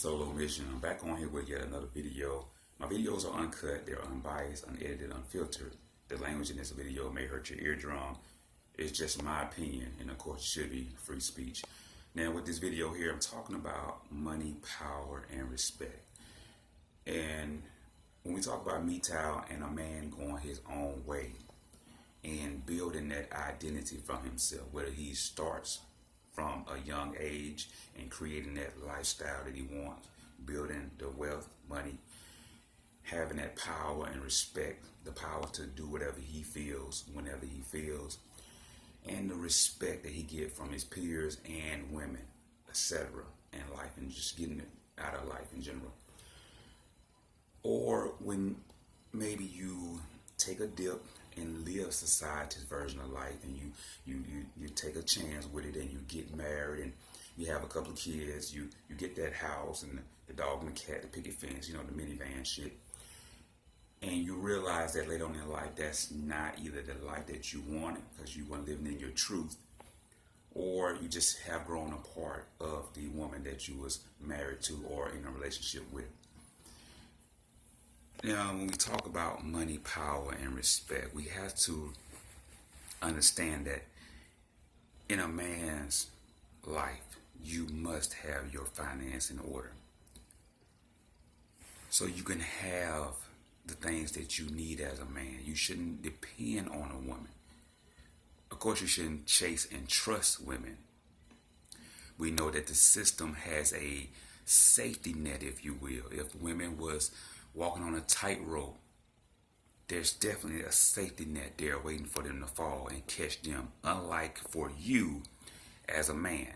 Solo Mission. I'm back on here with yet another video. My videos are uncut, they're unbiased, unedited, unfiltered. The language in this video may hurt your eardrum. It's just my opinion, and of course it should be free speech. Now with this video here, I'm talking about money, power, and respect. And when we talk about Mgtow and a man going his own way and building that identity from himself, whether he starts from a young age and creating that lifestyle that he wants, building the wealth, money, having that power and respect, the power to do whatever he feels, whenever he feels, and the respect that he gets from his peers and women, etc., and life, and just getting it out of life in general. Or when maybe you take a dip and live society's version of life, and you take a chance with it, and you get married, and you have a couple of kids, you get that house and the dog and the cat, the picket fence, the minivan shit, and you realize that later on in life that's not either the life that you wanted because you weren't living in your truth, or you just have grown apart of the woman that you was married to or in a relationship with. Now, when we talk about money, power, and respect, we have to understand that in a man's life, you must have your finance in order. So you can have the things that you need as a man. You shouldn't depend on a woman. Of course, you shouldn't chase and trust women. We know that the system has a safety net, if you will. If women was walking on a tightrope, there's definitely a safety net there waiting for them to fall and catch them. Unlike for you as a man,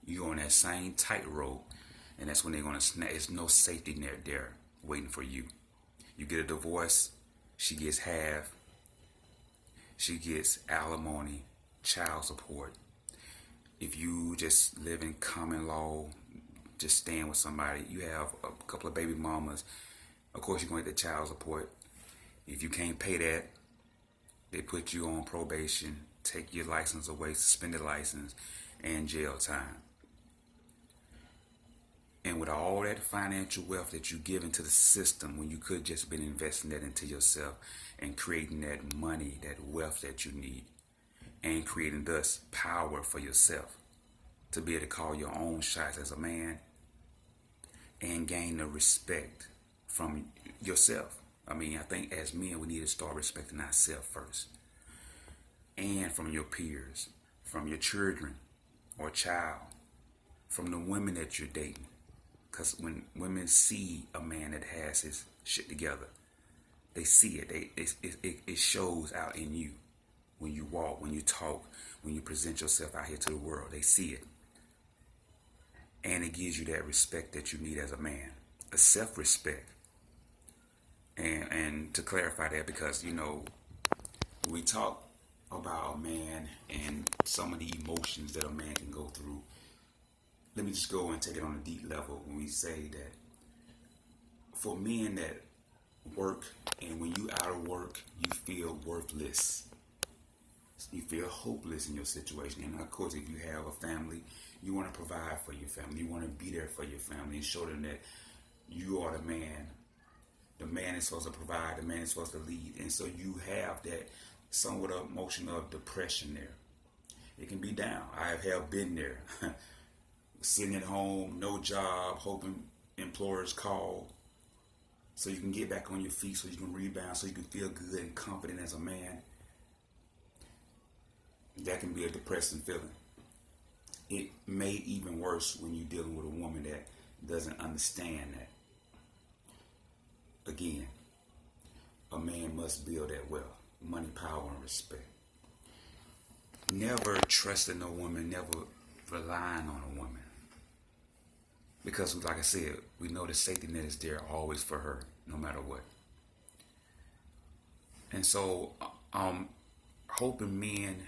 you're on that same tightrope, and that's when they're going to snap. There's no safety net there waiting for you. You get a divorce, she gets half, she gets alimony, child support. If you just live in common law, just staying with somebody, you have a couple of baby mamas, of course you're going to get the child support. If you can't pay that, they put you on probation, take your license away, suspend the license, and jail time. And with all that financial wealth that you give into the system, when you could just been investing that into yourself and creating that money, that wealth that you need, and creating thus power for yourself to be able to call your own shots as a man and gain the respect from yourself. I think as men, we need to start respecting ourselves first. And from your peers, from your children or child, from the women that you're dating. Because when women see a man that has his shit together, they see it. It shows out in you. When you walk, when you talk, when you present yourself out here to the world, they see it. And it gives you that respect that you need as a man, a self-respect. And to clarify that, because, when we talk about a man and some of the emotions that a man can go through, let me just go and take it on a deep level when we say that for men that work, and when you out of work, you feel worthless. You feel hopeless in your situation. And of course, if you have a family, you want to provide for your family. You want to be there for your family and show them that you are the man. The man is supposed to provide. The man is supposed to lead. And so you have that somewhat of emotion of depression there. It can be down. I have been there. Sitting at home, no job, hoping employers call so you can get back on your feet, so you can rebound, so you can feel good and confident as a man. That can be a depressing feeling. It may even worse when you're dealing with a woman that doesn't understand that. Again, a man must build that wealth, money, power, and respect. Never trusting a woman, never relying on a woman. Because, like I said, we know the safety net is there always for her, no matter what. And so, hoping men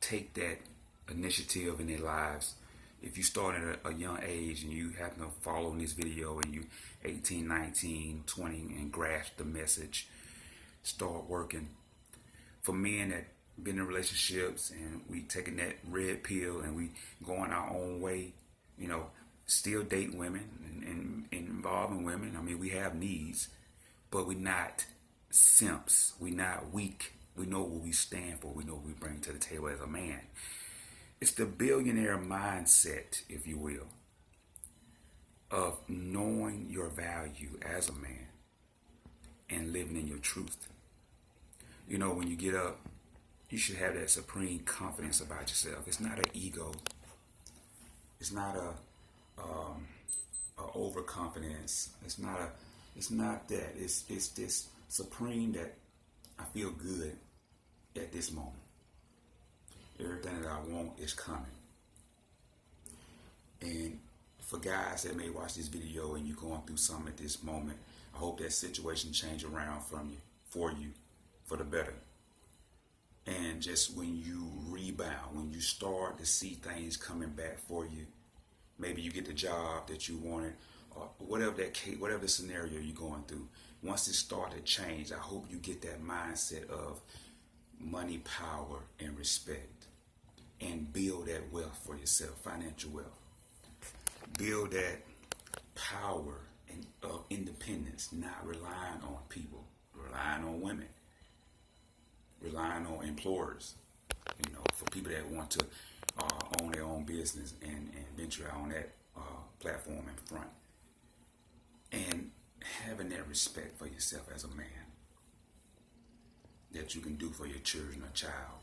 take that initiative in their lives. If you start at a young age and you happen to follow in this video and you 18, 19, 20 and grasp the message, start working. For men that been in relationships and we taking that red pill and we going our own way, still date women and involving women. I mean, we have needs, but we're not simps. We're not weak. We know what we stand for. We know what we bring to the table as a man. It's the billionaire mindset, if you will, of knowing your value as a man and living in your truth. You know, when you get up, you should have that supreme confidence about yourself. It's not an ego. It's not a overconfidence. It's not that. It's this supreme that I feel good at this moment. Everything that I want is coming. And for guys that may watch this video and you're going through something at this moment, I hope that situation change around for you, for the better. And just when you rebound, when you start to see things coming back for you, maybe you get the job that you wanted, or whatever that case, whatever the scenario you're going through. Once it starts to change, I hope you get that mindset of money, power, and respect, and build that wealth for yourself, financial wealth. Build that power and of independence, not relying on people, relying on women, relying on employers, for people that want to own their own business and venture out on that platform in front. And having that respect for yourself as a man that you can do for your children or child,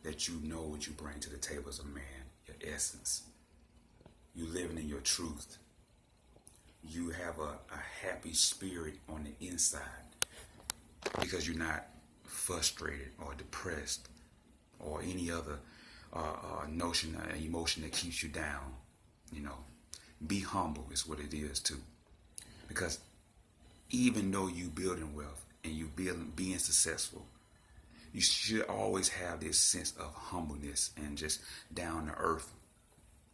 that you know what you bring to the table as a man, your essence. You living in your truth. You have a happy spirit on the inside because you're not frustrated or depressed or any other notion or emotion that keeps you down. Be humble is what it is too. Because even though you building wealth and you being successful, you should always have this sense of humbleness and just down to earth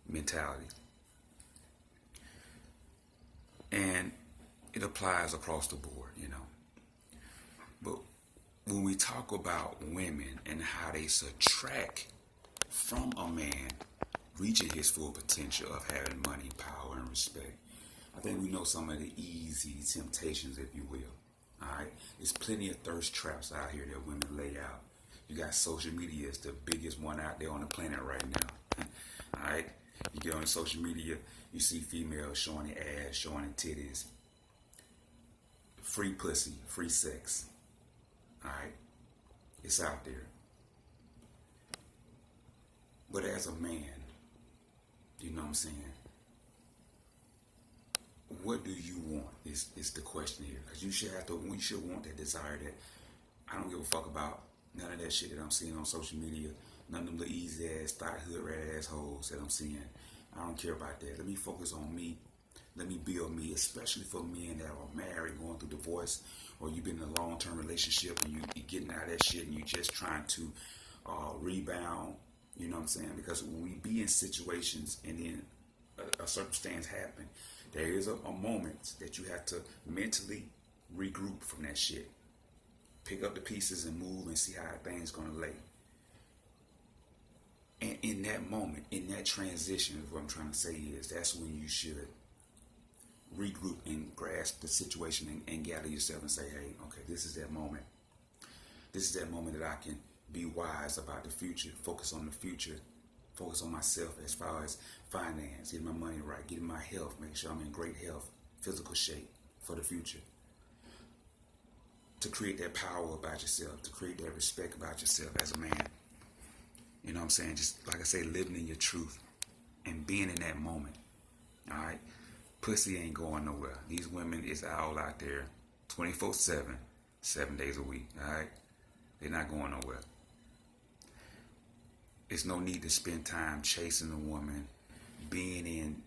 mentality. And it applies across the board, But when we talk about women and how they subtract from a man reaching his full potential of having money, power, and respect, I think we know some of the easy temptations, if you will. All right, there's plenty of thirst traps out here that women lay out. You got social media is the biggest one out there on the planet right now. All right, you get on social media, you see females showing their ass, showing their titties, free pussy, free sex. All right, it's out there. But as a man, you know what I'm saying? What do you want is the question here. Because you should want that desire that I don't give a fuck about none of that shit that I'm seeing on social media. None of them little easy ass, thought hood rat assholes that I'm seeing. I don't care about that. Let me focus on me. Let me build me, especially for men that are married, going through divorce, or you've been in a long-term relationship and you're getting out of that shit and you're just trying to rebound. You know what I'm saying? Because when we be in situations and then a circumstance happen, there is a moment that you have to mentally regroup from that shit. Pick up the pieces and move and see how things gonna lay. And in that moment, in that transition, what I'm trying to say is that's when you should regroup and grasp the situation and gather yourself and say, hey, okay, this is that moment. This is that moment that I can be wise about the future, focus on the future, focus on myself as far as finance, getting my money right, getting my health, making sure I'm in great health, physical shape for the future. To create that power about yourself, to create that respect about yourself as a man. You know what I'm saying? Just like I say, living in your truth and being in that moment. All right? Pussy ain't going nowhere. These women is all out there 24/7, 7 days a week. All right? They're not going nowhere. There's no need to spend time chasing a woman, being in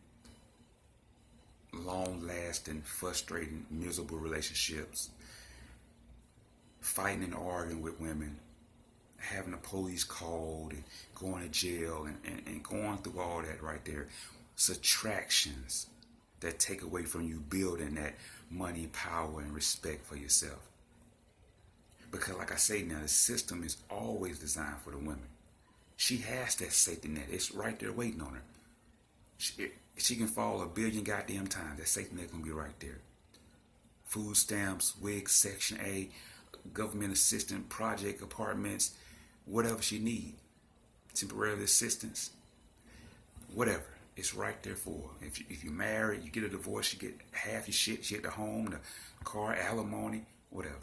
long-lasting, frustrating, miserable relationships, fighting and arguing with women, having the police called and going to jail and going through all that right there. Subtractions that take away from you building that money, power, and respect for yourself. Because like I say now, the system is always designed for the women. She has that safety net. It's right there waiting on her. She can fall a billion goddamn times. That safety net gonna be right there. Food stamps, wigs, Section A, government assistance, project apartments, whatever she need, temporary assistance, whatever. It's right there for her. If you're married, you get a divorce, you get half your shit. She get the home, the car, alimony, whatever.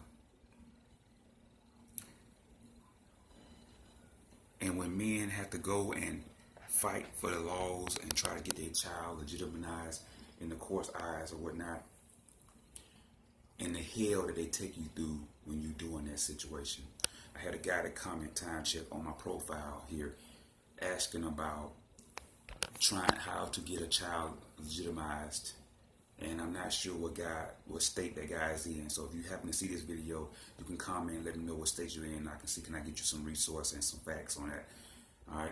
And when men have to go and fight for the laws and try to get their child legitimized in the court's eyes or whatnot, and the hell that they take you through when you're doing that situation. I had a guy that comment time check on my profile here asking about trying how to get a child legitimized, and I'm not sure what state that guy is in. So if you happen to see this video, you can comment and let me know what state you're in. I can see, can I get you some resource and some facts on that? All right.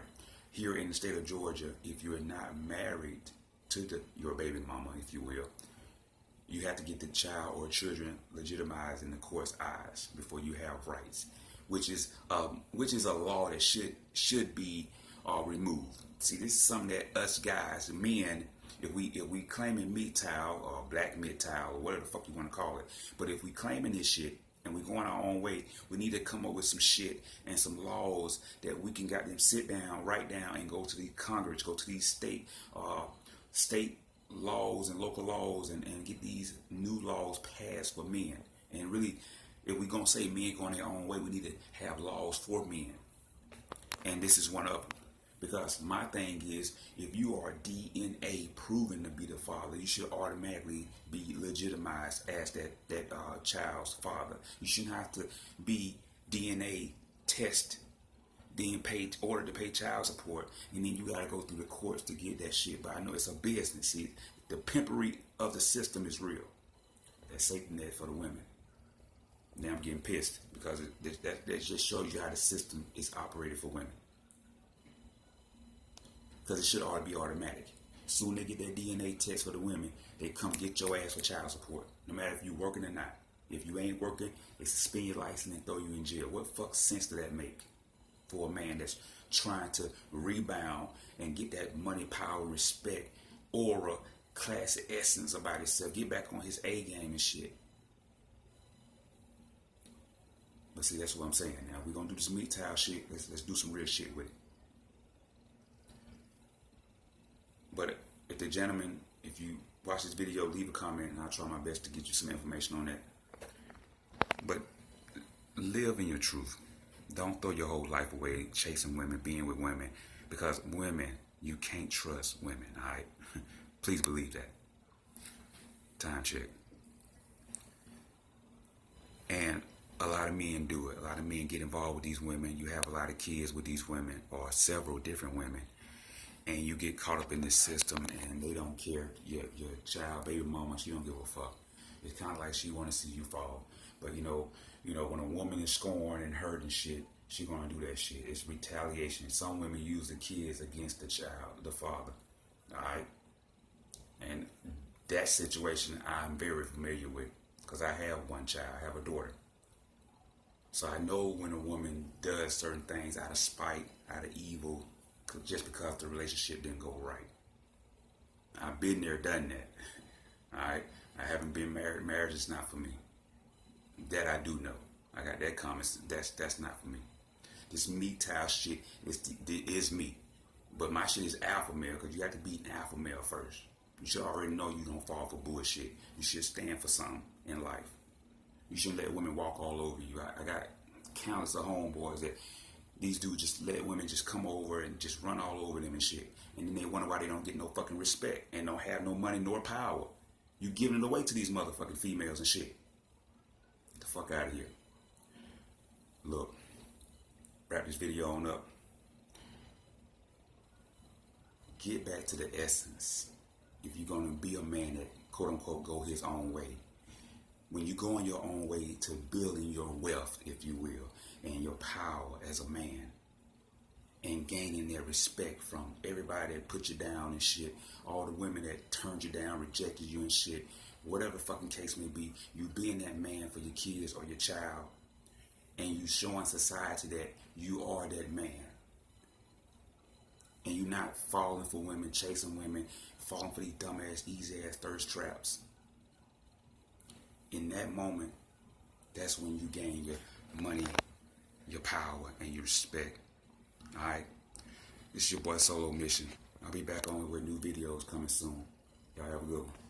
Here in the state of Georgia, if you're not married to your baby mama, if you will, you have to get the child or children legitimized in the court's eyes before you have rights, which is a law that should be removed. See, this is something that us guys, men, if we claiming Mgtow or black Mgtow or whatever the fuck you want to call it, but if we claiming this shit and we going our own way, we need to come up with some shit and some laws that we can got them sit down, write down, and go to the Congress, go to these state laws and local laws and get these new laws passed for men. And really, if we're going to say men going their own way, we need to have laws for men. And this is one of them. Because my thing is, if you are DNA proven to be the father, you should automatically be legitimized as that child's father. You shouldn't have to be DNA test, then ordered to pay child support, and then you gotta go through the courts to get that shit. But I know it's a business. See, the pimpery of the system is real. That's safety net for the women. Now I'm getting pissed because that just shows you how the system is operated for women. Because it should ought to be automatic. Soon they get their DNA test for the women, they come get your ass for child support, no matter if you working or not. If you ain't working, they suspend your license and throw you in jail. What fuck sense does that make for a man that's trying to rebound and get that money, power, respect, aura, class, essence about himself, get back on his A game and shit? But see, that's what I'm saying. Now we're gonna do this Mgtow shit. Let's do some real shit with it. But if the gentleman, if you watch this video, leave a comment and I'll try my best to get you some information on that. But live in your truth. Don't throw your whole life away chasing women, being with women. Because women, you can't trust women, all right? Please believe that. Time check. And a lot of men do it. A lot of men get involved with these women. You have a lot of kids with these women or several different women. And you get caught up in this system and they don't care. Your child, baby mama, she don't give a fuck. It's kind of like she want to see you fall. But you know, when a woman is scorned and hurt and shit, she gonna do that shit. It's retaliation. Some women use the kids against the child, the father. All right? And that situation I'm very familiar with because I have one child. I have a daughter. So I know when a woman does certain things out of spite, out of evil, just because the relationship didn't go right. I've been there, done that. All right? I haven't been married. Marriage is not for me. That I do know. I got that comment. That's not for me. This Mgtow shit is me. But my shit is alpha male because you have to be an alpha male first. You should already know you don't fall for bullshit. You should stand for something in life. You shouldn't let women walk all over you. I got countless of homeboys that these dudes just let women just come over and just run all over them and shit. And then they wonder why they don't get no fucking respect and don't have no money nor power. You giving it away to these motherfucking females and shit. Get the fuck out of here. Look, wrap this video on up. Get back to the essence. If you're going to be a man that quote unquote go his own way. When you go on your own way to building your wealth, if you will, and your power as a man, and gaining their respect from everybody that put you down and shit, all the women that turned you down, rejected you and shit, whatever the fucking case may be, you being that man for your kids or your child, and you showing society that you are that man. and you're not falling for women, chasing women, falling for these dumbass, easy-ass thirst traps, in that moment, that's when you gain your money, your power, and your respect. Alright? This is your boy Solo Mission. I'll be back on with new videos coming soon. Y'all have a good one.